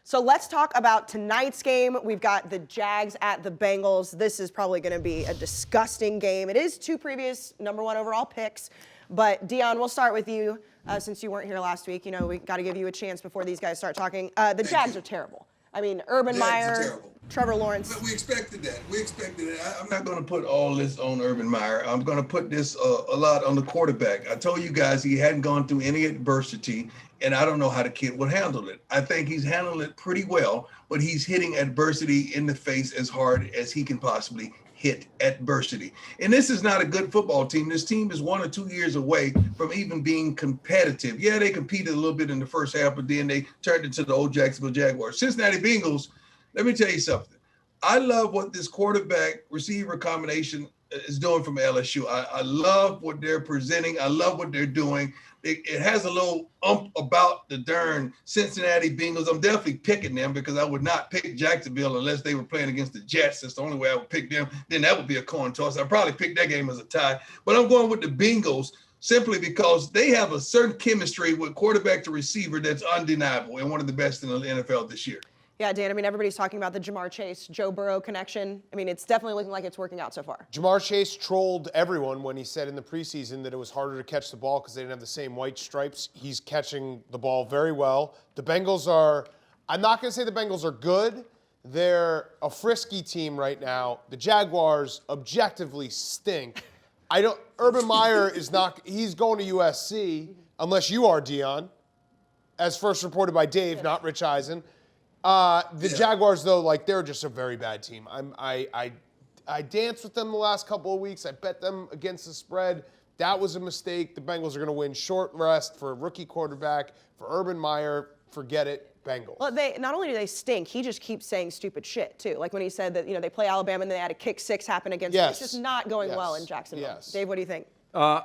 So let's talk about tonight's game. We've got the Jags at the Bengals. This is probably going to be a disgusting game. It is two previous number one overall picks. But, Deion, we'll start with you since you weren't here last week. You know, we got to give you a chance before these guys start talking. The Jags are terrible. I mean, Urban Meyer, Trevor Lawrence. But we expected that. I'm not going to put all this on Urban Meyer. I'm going to put this a lot on the quarterback. I told you guys he hadn't gone through any adversity, and I don't know how the kid would handle it. I think he's handled it pretty well, but he's hitting adversity in the face as hard as he can possibly hit adversity. And this is not a good football team. This team is 1 or 2 years away from even being competitive. Yeah, they competed a little bit in the first half, but then they turned into the old Jacksonville Jaguars. Cincinnati Bengals, let me tell you something. I love what this quarterback receiver combination is doing from LSU. I love what they're presenting. I love what they're doing. It has a little about the darn Cincinnati Bengals. I'm definitely picking them because I would not pick Jacksonville unless they were playing against the Jets. That's the only way I would pick them. Then that would be a coin toss. I'd probably pick that game as a tie. But I'm going with the Bengals simply because they have a certain chemistry with quarterback to receiver that's undeniable and one of the best in the NFL this year. Yeah, Dan, I mean, everybody's talking about the Jamar Chase, Joe Burrow connection. I mean, it's definitely looking like it's working out so far. Jamar Chase trolled everyone when he said in the preseason that it was harder to catch the ball because they didn't have the same white stripes. He's catching the ball very well. The Bengals are, I'm not going to say the Bengals are good. They're a frisky team right now. The Jaguars objectively stink. Urban Meyer is not, he's going to USC, unless you are, Deion, as first reported by Dave, not Rich Eisen. Jaguars, though, like, they're just a very bad team. I danced with them the last couple of weeks. I bet them against the spread. That was a mistake. The Bengals are going to win. Short rest for a rookie quarterback. For Urban Meyer, forget it. Bengals. Well, not only do they stink, he just keeps saying stupid shit, too. Like when he said that, they play Alabama and they had a kick six happen against them. It's just not going well in Jacksonville. Yes. Dave, what do you think? I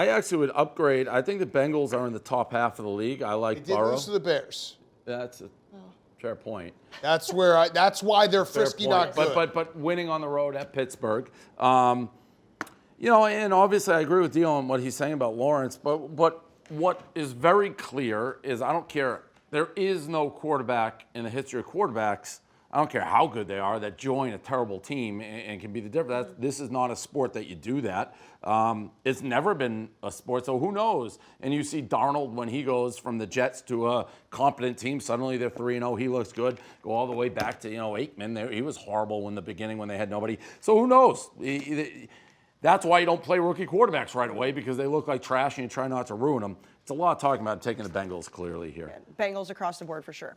actually would upgrade. I think the Bengals are in the top half of the league. I like They did Burrow. lose to the Bears. That's a fair point. That's why they're frisky, not good. But winning on the road at Pittsburgh. And obviously I agree with Deion on what he's saying about Lawrence. But what is very clear is I don't care. There is no quarterback in the history of quarterbacks, I don't care how good they are, that join a terrible team and can be the difference. This is not a sport that you do that. It's never been a sport, so who knows? And you see Darnold when he goes from the Jets to a competent team, suddenly they're 3-0, he looks good. Go all the way back to, Aikman. He was horrible in the beginning when they had nobody. So who knows? That's why you don't play rookie quarterbacks right away, because they look like trash and you try not to ruin them. It's a lot of talking about taking the Bengals clearly here. Bengals across the board for sure.